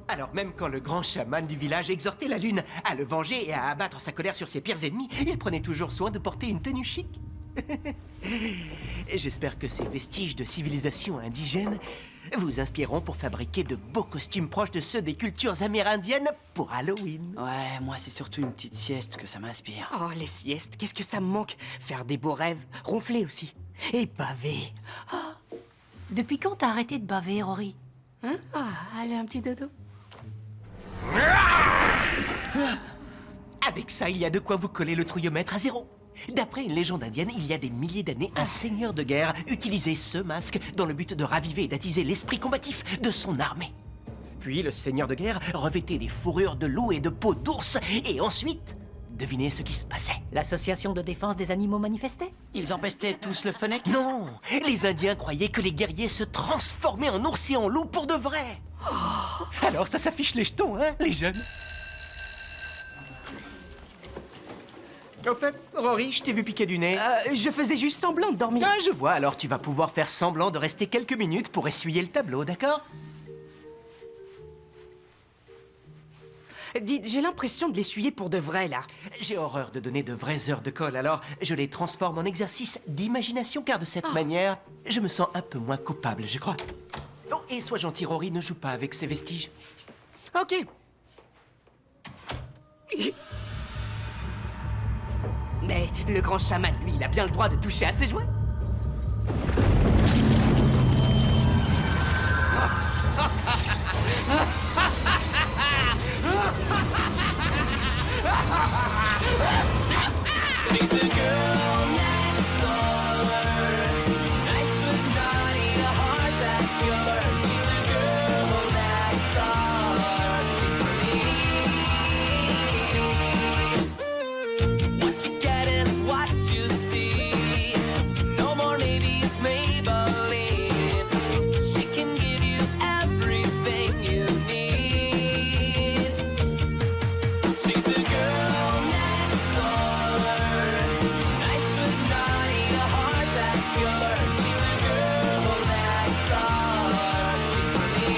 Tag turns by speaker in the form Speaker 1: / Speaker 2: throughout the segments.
Speaker 1: Alors même quand le grand chaman du village exhortait la lune à le venger et à abattre sa colère sur ses pires ennemis, il prenait toujours soin de porter une tenue chic. J'espère que ces vestiges de civilisation indigène vous inspireront pour fabriquer de beaux costumes proches de ceux des cultures amérindiennes pour Halloween.
Speaker 2: Ouais, moi c'est surtout une petite sieste que ça m'inspire.
Speaker 3: Oh, les siestes, qu'est-ce que ça me manque. Faire des beaux rêves, ronfler aussi. Et baver.
Speaker 4: Depuis quand t'as arrêté de baver, Rory?
Speaker 3: Hein? Allez, un petit dodo.
Speaker 1: Avec ça, il y a de quoi vous coller le trouillomètre à 0. D'après une légende indienne, il y a des milliers d'années, un seigneur de guerre utilisait ce masque dans le but de raviver et d'attiser l'esprit combatif de son armée. Puis le seigneur de guerre revêtait des fourrures de loup et de peau d'ours, et ensuite, devinez ce qui se passait.
Speaker 4: L'association de défense des animaux manifestait?
Speaker 2: Ils empestaient tous le fennec?
Speaker 1: Non, les Indiens croyaient que les guerriers se transformaient en ours et en loup pour de vrai. Alors ça s'affiche les jetons, hein, les jeunes. Au fait, Rory, je t'ai vu piquer du nez.
Speaker 3: Je faisais juste semblant de dormir.
Speaker 1: Ah, je vois, alors tu vas pouvoir faire semblant de rester quelques minutes pour essuyer le tableau, d'accord?
Speaker 3: Dites, j'ai l'impression de l'essuyer pour de vrai, là.
Speaker 1: J'ai horreur de donner de vraies heures de colle, alors je les transforme en exercice d'imagination, car de cette manière, je me sens un peu moins coupable, je crois. Oh, et sois gentil, Rory, ne joue pas avec ces vestiges.
Speaker 3: Ok. Mais le grand chaman, lui, il a bien le droit de toucher à ses jouets.
Speaker 5: She's the girl next door. Nice but naughty, a heart that's pure. She's the girl next door. She's for me. What you get is what you see. No more maybe, it's Maybelline. She can give you everything you need. She's the girl next door. Nice but naughty, a heart that's pure. She's the girl next door. She's for me.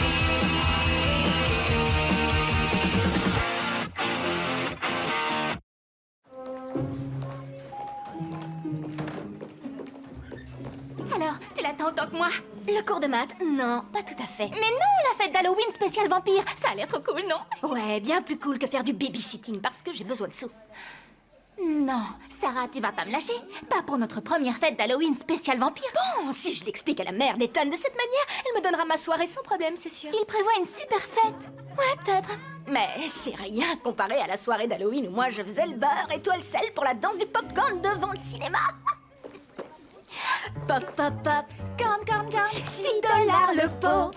Speaker 6: Alors, tu l'attends autant que moi? Le cours de maths? Non, pas tout à fait. Mais non, la fête d'Halloween spéciale vampire, ça a l'air trop cool, non? Ouais, bien plus cool que faire du babysitting parce que j'ai besoin de sous. Non, Sarah, tu vas pas me lâcher. Pas pour notre première fête d'Halloween spéciale vampire. Bon, si je l'explique à la mère d'Ethan de cette manière, elle me donnera ma soirée sans problème, c'est sûr. Il prévoit une super fête. Ouais, peut-être. Mais c'est rien comparé à la soirée d'Halloween où moi je faisais le beurre et toi le sel pour la danse du popcorn devant le cinéma. Pop, pop, pop. Corn, corn, corn. 6 $ le pot.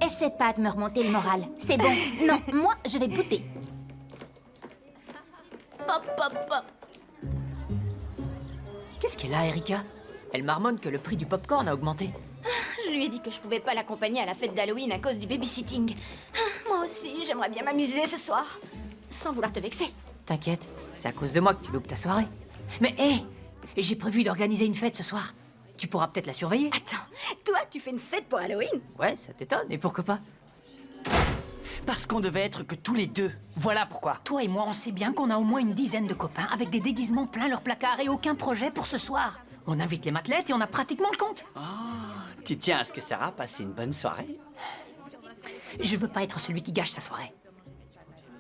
Speaker 6: Essaie pas de me remonter le moral. C'est bon. Non, moi, je vais goûter. Pop, pop, pop.
Speaker 4: Qu'est-ce qu'elle a, Erika? Elle marmonne que le prix du popcorn a augmenté.
Speaker 6: Je lui ai dit que je pouvais pas l'accompagner à la fête d'Halloween à cause du babysitting. Moi aussi, j'aimerais bien m'amuser ce soir. Sans vouloir te vexer.
Speaker 4: T'inquiète, c'est à cause de moi que tu loupes ta soirée. Mais hé, j'ai prévu d'organiser une fête ce soir. Tu pourras peut-être la surveiller.
Speaker 6: Attends, toi, tu fais une fête pour Halloween?
Speaker 4: Ouais, ça t'étonne, et pourquoi pas?
Speaker 2: Parce qu'on devait être que tous les deux. Voilà pourquoi.
Speaker 4: Toi et moi, on sait bien qu'on a au moins une dizaine de copains avec des déguisements plein leur placard et aucun projet pour ce soir. On invite les matelettes et on a pratiquement le compte.
Speaker 2: Tu tiens à ce que Sarah passe une bonne soirée?
Speaker 4: Je veux pas être celui qui gâche sa soirée.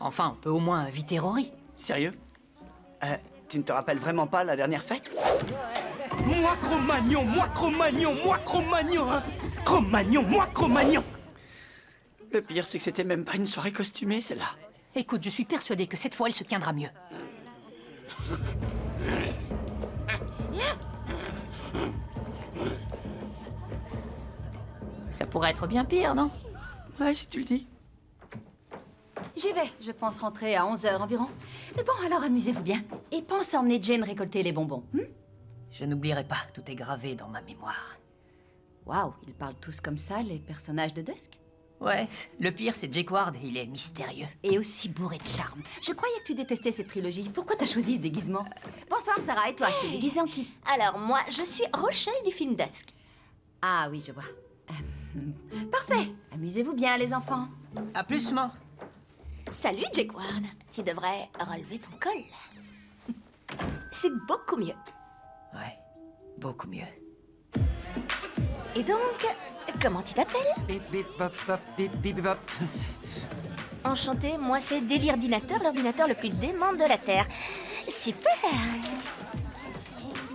Speaker 4: Enfin, on peut au moins inviter Rory.
Speaker 2: Sérieux? Tu ne te rappelles vraiment pas la dernière fête?
Speaker 3: Moi, Cro-Magnon, moi, Cro-Magnon, moi, Cro-Magnon, hein. Cro-Magnon, moi, Cro-Magnon.
Speaker 2: Le pire, c'est que c'était même pas une soirée costumée, celle-là.
Speaker 4: Écoute, je suis persuadée que cette fois, elle se tiendra mieux. Ça pourrait être bien pire, non?
Speaker 2: Ouais, si tu le dis.
Speaker 7: J'y vais, je pense rentrer à 11 h environ. Mais bon, alors amusez-vous bien. Et pense à emmener Jane récolter les bonbons.
Speaker 4: Je n'oublierai pas, tout est gravé dans ma mémoire.
Speaker 7: Waouh, ils parlent tous comme ça, les personnages de Dusk.
Speaker 4: Ouais, le pire, c'est Jake Ward, il est mystérieux.
Speaker 7: Et aussi bourré de charme. Je croyais que tu détestais cette trilogie. Pourquoi t'as choisi ce déguisement? Bonsoir Sarah, et toi, tu es déguisée en qui?
Speaker 6: Alors moi, je suis Rochelle du film Dusk.
Speaker 7: Ah oui, je vois. Parfait. Amusez-vous bien, les enfants.
Speaker 4: À plus, maman.
Speaker 6: Salut, Jake Ward. Tu devrais relever ton col. C'est beaucoup mieux.
Speaker 4: Ouais, beaucoup mieux.
Speaker 6: Et donc, comment tu t'appelles?
Speaker 2: Bip, bip, bop, bop, bip, bip, bop.
Speaker 6: Enchanté, moi c'est Délire-dinateur, l'ordinateur le plus dément de la Terre. Super!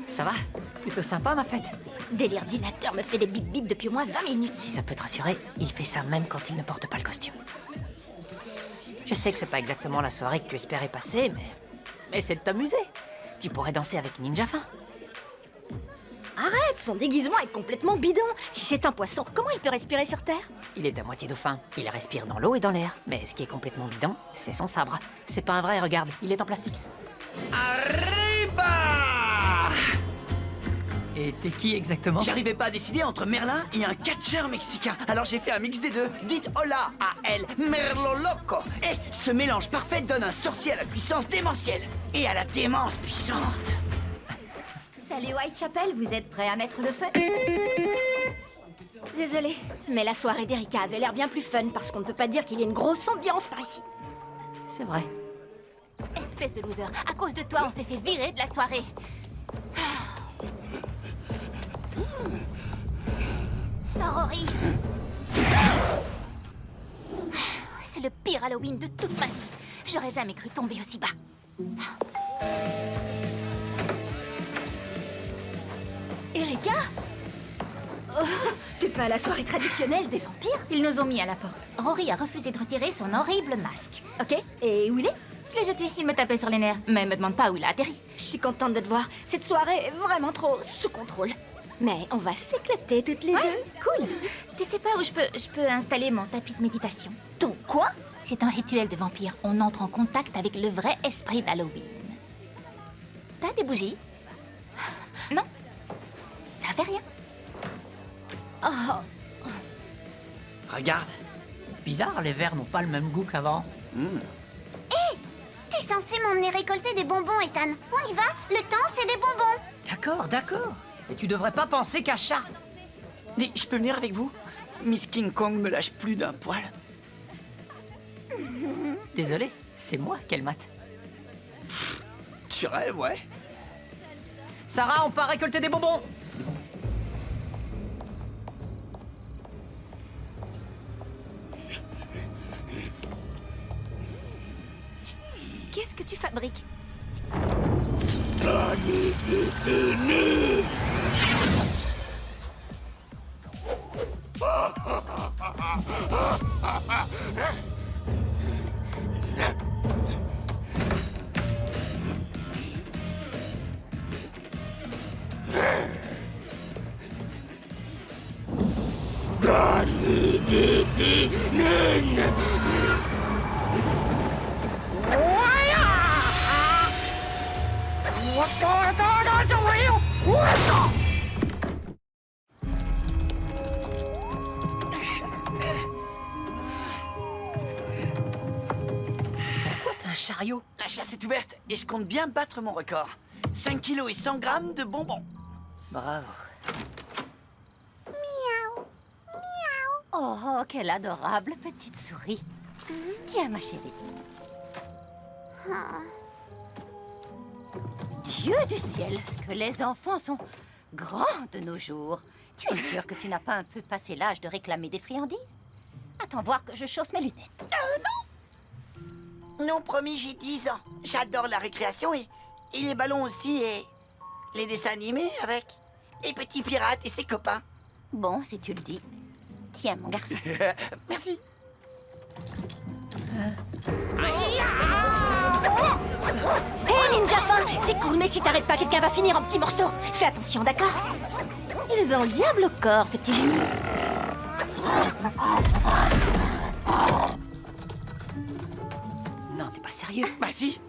Speaker 4: Ça va? Plutôt sympa, ma fête.
Speaker 6: Délire-dinateur me fait des bip-bip depuis au moins 20 minutes.
Speaker 4: Si ça peut te rassurer, il fait ça même quand il ne porte pas le costume. Je sais que c'est pas exactement la soirée que tu espérais passer, mais c'est de t'amuser. Tu pourrais danser avec Ninja Fin.
Speaker 6: Arrête, son déguisement est complètement bidon. Si c'est un poisson, comment il peut respirer sur Terre?
Speaker 4: Il est à moitié dauphin. Il respire dans l'eau et dans l'air. Mais ce qui est complètement bidon, c'est son sabre. C'est pas un vrai, regarde, il est en plastique.
Speaker 2: Arriba!
Speaker 4: Et t'es qui exactement?
Speaker 2: J'arrivais pas à décider entre Merlin et un catcheur mexicain. Alors j'ai fait un mix des deux. Dites hola à El Merlo Loco. Et ce mélange parfait donne un sorcier à la puissance démentielle. Et à la démence puissante.
Speaker 7: Salut Whitechapel, vous êtes prêts à mettre le feu?
Speaker 6: Désolée, mais la soirée d'Erika avait l'air bien plus fun parce qu'on ne peut pas dire qu'il y a une grosse ambiance par ici.
Speaker 4: C'est vrai.
Speaker 6: Espèce de loser, à cause de toi, on s'est fait virer de la soirée. Rory! C'est le pire Halloween de toute ma vie. J'aurais jamais cru tomber aussi bas. Erika? Oh, t'es pas à la soirée traditionnelle des vampires?
Speaker 7: Ils nous ont mis à la porte.
Speaker 6: Rory a refusé de retirer son horrible masque. Ok, et où il est?
Speaker 7: Je l'ai jeté, il me tapait sur les nerfs. Mais me demande pas où il a atterri.
Speaker 6: Je suis contente de te voir. Cette soirée est vraiment trop sous contrôle. Mais on va s'éclater toutes les deux.
Speaker 7: Cool. Tu sais pas où je peux installer mon tapis de méditation?
Speaker 6: Ton quoi?
Speaker 7: C'est un rituel de vampire. On entre en contact avec le vrai esprit d'Halloween. T'as des bougies? Non? Ça fait rien.
Speaker 6: Oh,
Speaker 2: Regarde.
Speaker 4: Bizarre, les verres n'ont pas le même goût qu'avant.
Speaker 8: T'es censé m'emmener récolter des bonbons, Ethan. On y va? Le temps, c'est des bonbons.
Speaker 4: D'accord, d'accord. Et tu devrais pas penser qu'à ça.
Speaker 2: Dis, je peux venir avec vous? Miss King Kong me lâche plus d'un poil.
Speaker 4: Désolé, c'est moi qu'elle mate.
Speaker 2: Tu rêves, ouais.
Speaker 4: Sarah, on part récolter des bonbons.
Speaker 6: qu'est-ce que tu fabriques?
Speaker 4: Pourquoi t'as un chariot?
Speaker 2: La chasse est ouverte et je compte bien battre mon record. 5 kilos et 100 grammes de bonbons.
Speaker 4: Bravo.
Speaker 7: Oh, quelle adorable petite souris. Tiens, ma chérie. Dieu du ciel, ce que les enfants sont grands de nos jours. Tu es sûr que tu n'as pas un peu passé l'âge de réclamer des friandises? Attends voir que je chausse mes lunettes.
Speaker 2: Non, promis, j'ai 10 ans. J'adore la récréation et les ballons aussi et les dessins animés avec les petits pirates et ses copains.
Speaker 7: Bon, si tu le dis. Tiens, mon garçon.
Speaker 2: Merci.
Speaker 6: Hé, Ninja Fin, c'est cool, mais si t'arrêtes pas, quelqu'un va finir en petits morceaux. Fais attention, d'accord? Ils ont le diable au corps, ces petits génies.
Speaker 4: Non, t'es pas sérieux?
Speaker 2: Bah si.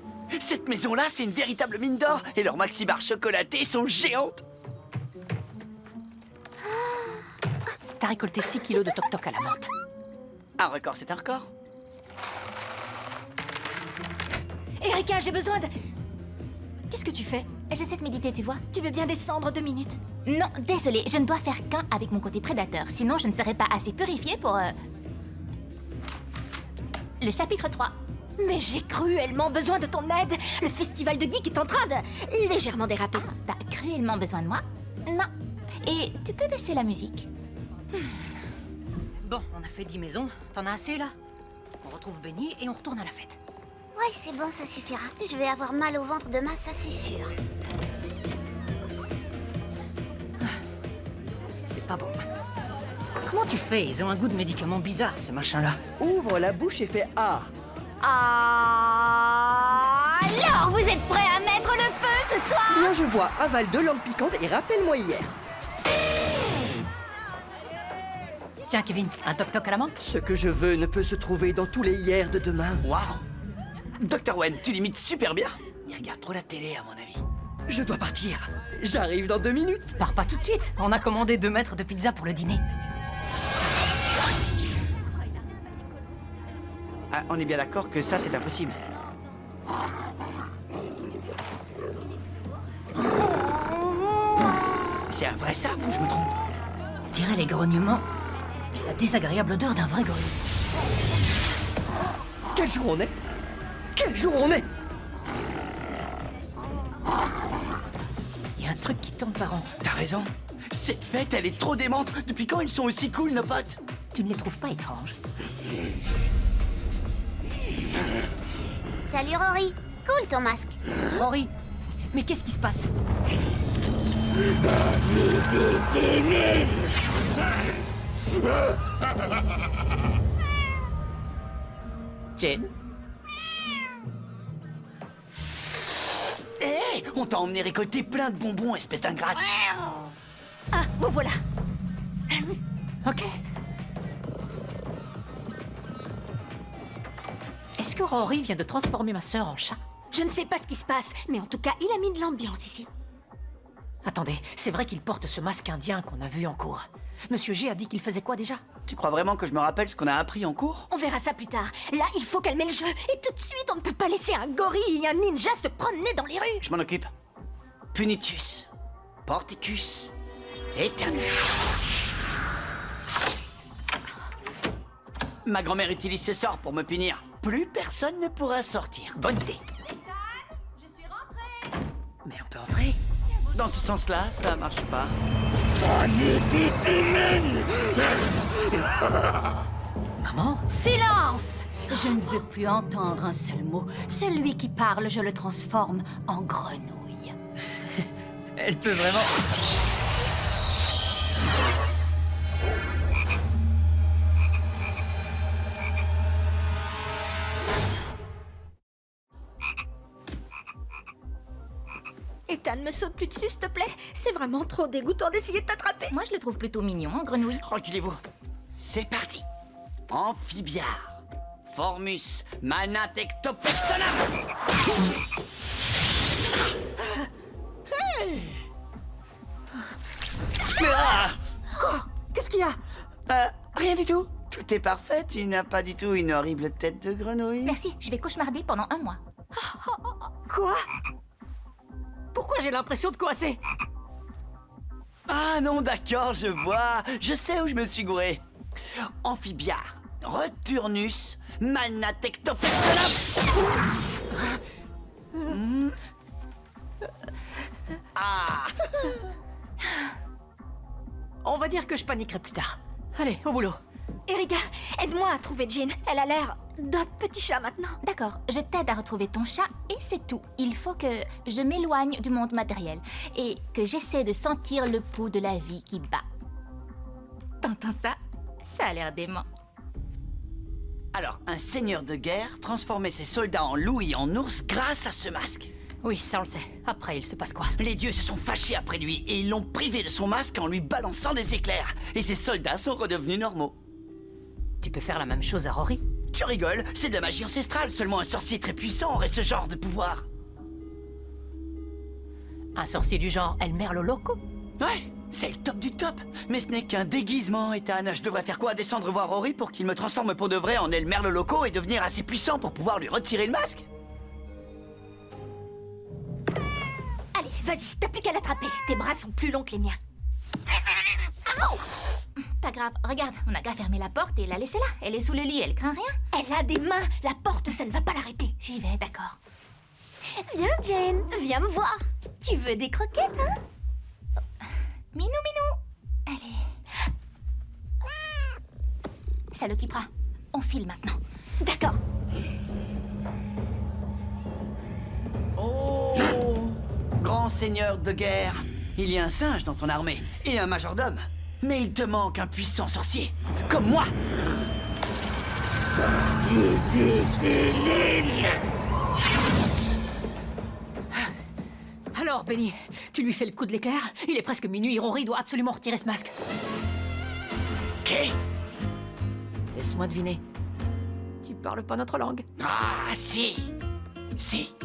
Speaker 2: Cette maison-là, c'est une véritable mine d'or et leurs maxi-bars chocolatées sont géantes.
Speaker 4: T'as récolté 6 kilos de toc-toc à la menthe.
Speaker 2: Un record, c'est un record.
Speaker 6: Erika, j'ai besoin de... Qu'est-ce que tu fais?
Speaker 7: J'essaie de méditer, tu vois.
Speaker 6: Tu veux bien descendre 2 minutes? Non, désolé, je ne dois faire qu'un avec mon côté prédateur. Sinon, je ne serais pas assez purifiée pour... Le chapitre 3. Mais j'ai cruellement besoin de ton aide. Le festival de geek est en train de légèrement déraper. T'as cruellement besoin de moi? Non. Et tu peux baisser la musique?
Speaker 4: Bon, on a fait 10 maisons. T'en as assez, là? On retrouve Benny et on retourne à la fête.
Speaker 8: Ouais, c'est bon, ça suffira. Je vais avoir mal au ventre demain, ça c'est sûr.
Speaker 4: C'est pas bon. Comment tu fais? Ils ont un goût de médicament bizarre, ce machin-là.
Speaker 9: Ouvre la bouche et fais A.
Speaker 8: Alors, vous êtes prêts à mettre le feu ce soir?
Speaker 9: Bien, je vois. Avale 2 lampes piquantes et rappelle-moi hier.
Speaker 4: Tiens, Kevin, un toc-toc à la menthe?
Speaker 9: Ce que je veux ne peut se trouver dans tous les hier de demain.
Speaker 2: Waouh! Dr. Wen, tu limites super bien. Il regarde trop la télé, à mon avis.
Speaker 9: Je dois partir. J'arrive dans 2 minutes.
Speaker 4: Pars pas tout de suite. On a commandé 2 mètres de pizza pour le dîner.
Speaker 2: Ah, on est bien d'accord que ça, c'est impossible. C'est un vrai sabre ou je me trompe?
Speaker 4: On dirait les grognements et la désagréable odeur d'un vrai gorille.
Speaker 9: Quel jour on est? Quel jour on est?
Speaker 4: Il y a un truc qui tourne par rond.
Speaker 2: T'as raison. Cette fête, elle est trop démente. Depuis quand ils sont aussi cool, nos potes?
Speaker 4: Tu ne les trouves pas étranges?
Speaker 8: Salut Rory. Cool ton masque.
Speaker 4: Rory, mais qu'est-ce qui se passe? Jane?
Speaker 2: Hé, on t'a emmené récolter plein de bonbons, espèce d'ingrate.
Speaker 6: Ah, vous voilà.
Speaker 4: Ok. Est-ce que Rory vient de transformer ma sœur en chat?
Speaker 6: Je ne sais pas ce qui se passe, mais en tout cas, il a mis de l'ambiance ici.
Speaker 4: Attendez, c'est vrai qu'il porte ce masque indien qu'on a vu en cours. Monsieur G a dit qu'il faisait quoi déjà?
Speaker 2: Tu crois vraiment que je me rappelle ce qu'on a appris en cours?
Speaker 6: On verra ça plus tard. Là, il faut calmer le jeu. Et tout de suite, on ne peut pas laisser un gorille et un ninja se promener dans les rues.
Speaker 2: Je m'en occupe. Punitus, Porticus, Eternus. Ma grand-mère utilise ce sort pour me punir. Plus personne ne pourra sortir.
Speaker 4: Bonne idée.
Speaker 8: Je suis rentrée.
Speaker 4: Mais on peut entrer?
Speaker 2: Dans ce sens-là, ça marche pas.
Speaker 4: Maman?
Speaker 7: Silence! Je ne veux plus entendre un seul mot. Celui qui parle, je le transforme en grenouille.
Speaker 4: Elle peut vraiment...
Speaker 6: Ethan, me saute plus dessus, s'il te plaît. C'est vraiment trop dégoûtant d'essayer de t'attraper.
Speaker 7: Moi, je le trouve plutôt mignon, hein, grenouille.
Speaker 2: Reculez-vous. C'est parti. Amphibiard, Formus, Manatectopestona.
Speaker 9: Qu'est-ce qu'il y a?
Speaker 2: Rien du tout. Tout est parfait. Tu n'as pas du tout une horrible tête de grenouille.
Speaker 6: Merci, je vais cauchemarder pendant 1 mois.
Speaker 4: Quoi? Pourquoi j'ai l'impression de coincer?
Speaker 2: Ah non, d'accord, je vois. Je sais où je me suis gouré. Amphibiard, Returnus, Manatectopestona. Ah.
Speaker 4: On va dire que je paniquerai plus tard. Allez, au boulot.
Speaker 6: Erika, aide-moi à trouver Jean. Elle a l'air d'un petit chat maintenant.
Speaker 7: D'accord, je t'aide à retrouver ton chat et c'est tout. Il faut que je m'éloigne du monde matériel et que j'essaie de sentir le pouls de la vie qui bat. T'entends ça? Ça a l'air dément.
Speaker 2: Alors, un seigneur de guerre transformait ses soldats en loups et en ours grâce à ce masque.
Speaker 4: Oui, ça on le sait. Après, il se passe quoi?
Speaker 2: Les dieux se sont fâchés après lui et ils l'ont privé de son masque en lui balançant des éclairs. Et ses soldats sont redevenus normaux.
Speaker 4: Tu peux faire la même chose à Rory?
Speaker 2: Tu rigoles, c'est de la magie ancestrale. Seulement un sorcier très puissant aurait ce genre de pouvoir.
Speaker 4: Un sorcier du genre El Merlo Loco?
Speaker 2: Ouais, c'est le top du top. Mais ce n'est qu'un déguisement, Ethan. Je devrais faire quoi? Descendre voir Rory pour qu'il me transforme pour de vrai en El Merlo Loco et devenir assez puissant pour pouvoir lui retirer le masque?
Speaker 6: Allez, vas-y, t'as plus qu'à l'attraper. Tes bras sont plus longs que les miens.
Speaker 7: Pas grave, regarde, on n'a qu'à fermer la porte et la laisser là. Elle est sous le lit, elle craint rien.
Speaker 6: Elle a des mains. La porte, ça ne va pas l'arrêter.
Speaker 7: J'y vais, d'accord.
Speaker 6: Viens, Jane, viens me voir. Tu veux des croquettes, hein?
Speaker 7: Minou, minou. Allez. Ça l'occupera. On file maintenant.
Speaker 6: D'accord.
Speaker 2: Oh, grand seigneur de guerre, il y a un singe dans ton armée et un majordome. Mais il te manque un puissant sorcier, comme moi.
Speaker 4: Alors, Benny, tu lui fais le coup de l'éclair? Il est presque minuit, Rory doit absolument retirer ce masque.
Speaker 2: Qui?
Speaker 4: Laisse-moi deviner. Tu parles pas notre langue.
Speaker 2: Ah, si. Si.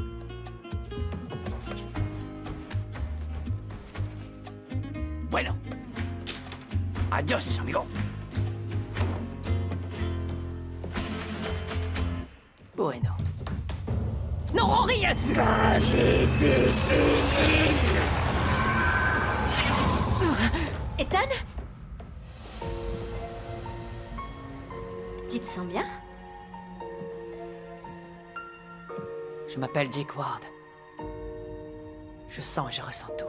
Speaker 2: Bueno. Adios, amigo.
Speaker 4: Bueno. Non, Rory!
Speaker 6: Ethan? Tu te sens bien?
Speaker 4: Je m'appelle Jake Ward. Je sens et je ressens tout.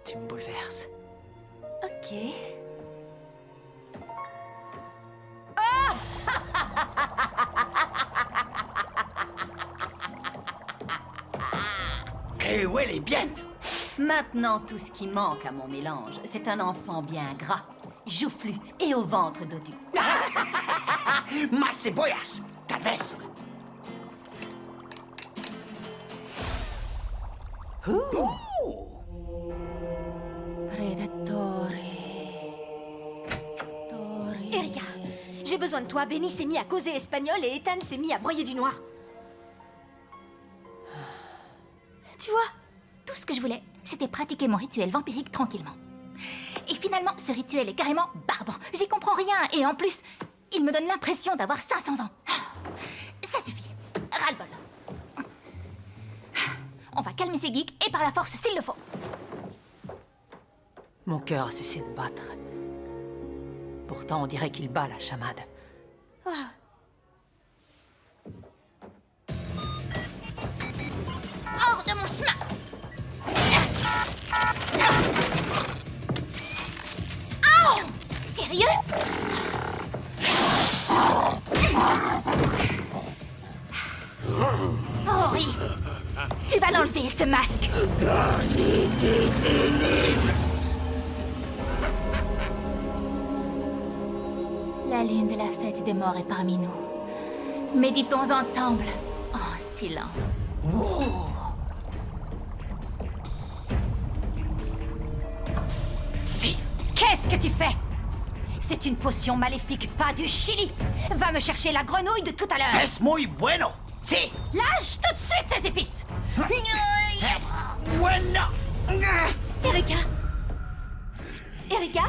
Speaker 4: Tu me bouleverses.
Speaker 6: Ok.
Speaker 2: Que huele bien.
Speaker 10: Maintenant, tout ce qui manque à mon mélange, c'est un enfant bien gras, joufflu et au ventre dodu.
Speaker 2: Más cebollas, tal vez.
Speaker 6: Erika, j'ai besoin de toi. Benny s'est mis à causer espagnol et Ethan s'est mis à broyer du noir.
Speaker 7: Tu vois, tout ce que je voulais, c'était pratiquer mon rituel vampirique tranquillement. Et finalement, ce rituel est carrément barbare. J'y comprends rien. Et en plus, il me donne l'impression d'avoir 500 ans. Ça suffit. Ras-le-bol. On va calmer ces geeks et par la force s'il le faut.
Speaker 4: Mon cœur a cessé de battre. Pourtant, on dirait qu'il bat la chamade.
Speaker 7: Hors de mon chemin! Oh! Sérieux? Rory, tu vas l'enlever, ce masque! La lune de la fête des morts est parmi nous. Méditons ensemble, en silence.
Speaker 2: Si.
Speaker 10: Qu'est-ce que tu fais? C'est une potion maléfique, pas du Chili. Va me chercher la grenouille de tout à l'heure.
Speaker 2: Es muy bueno. Si.
Speaker 10: Lâche tout de suite ces épices.
Speaker 2: Es bueno.
Speaker 6: Erika? Erika?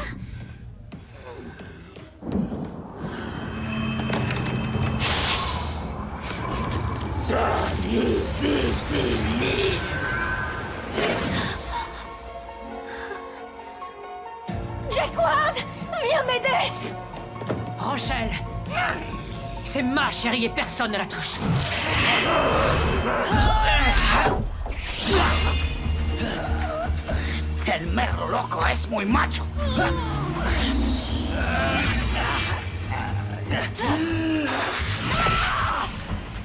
Speaker 6: Jake Ward, viens m'aider!
Speaker 4: Rochelle! C'est ma chérie et personne ne la touche.
Speaker 2: El merlo loco es muy macho.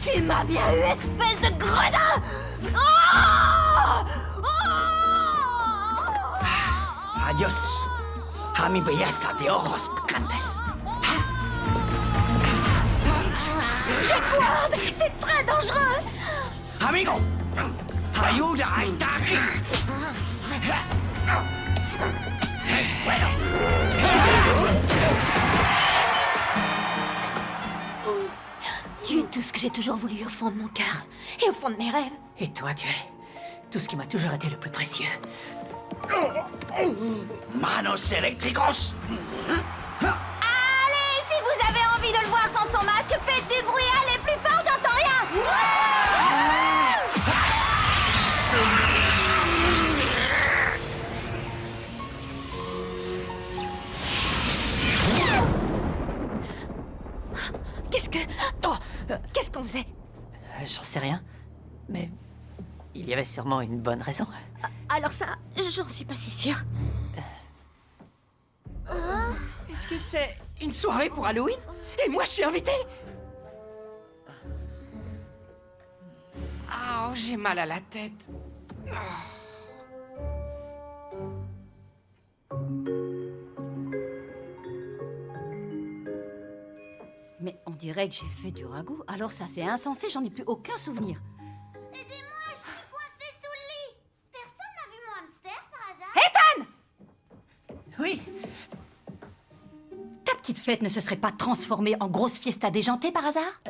Speaker 10: Tu m'as bien eu, espèce de gredin! Oh!
Speaker 2: Adiós. A mi belleza de ojos picantes.
Speaker 6: Jake Ward, c'est très dangereux!
Speaker 2: Amigo, ayuda a estar aquí. Es bueno.
Speaker 6: Tu es tout ce que j'ai toujours voulu au fond de mon cœur et au fond de mes rêves.
Speaker 4: Et toi, tu es tout ce qui m'a toujours été le plus précieux.
Speaker 2: Manos eléctricos.
Speaker 7: Allez, si vous avez envie de le voir sans son masque, faites du bruit, allez plus fort, j'entends rien!
Speaker 6: Qu'est-ce qu'on faisait?
Speaker 4: J'en sais rien. Mais il y avait sûrement une bonne raison.
Speaker 6: Alors ça, j'en suis pas si sûre.
Speaker 3: Est-ce que c'est une soirée pour Halloween? Et moi, je suis invité? Ah, oh, j'ai mal à la tête.
Speaker 10: Mais on dirait que j'ai fait du ragoût. Alors ça, c'est insensé, j'en ai plus aucun souvenir.
Speaker 8: Aidez-moi, je suis coincée sous le lit. Personne n'a vu mon hamster par hasard?
Speaker 3: Oui,
Speaker 10: Ta petite fête ne se serait pas transformée en grosse fiesta déjantée par hasard?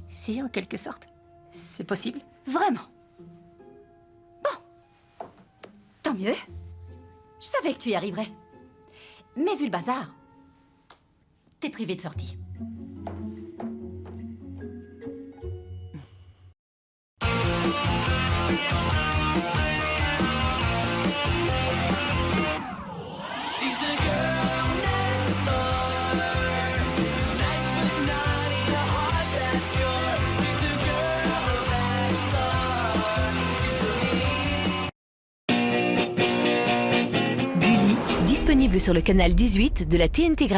Speaker 4: Si, en quelque sorte. C'est possible.
Speaker 10: Vraiment? Bon. Tant mieux. Je savais que tu y arriverais. Mais vu le bazar, t'es privé de sortie.
Speaker 5: She's the girl next door. Nice but naughty, a heart that's pure. She's the girl next door. She's for me.
Speaker 11: Gulli, disponible sur le canal 18 de la TNT.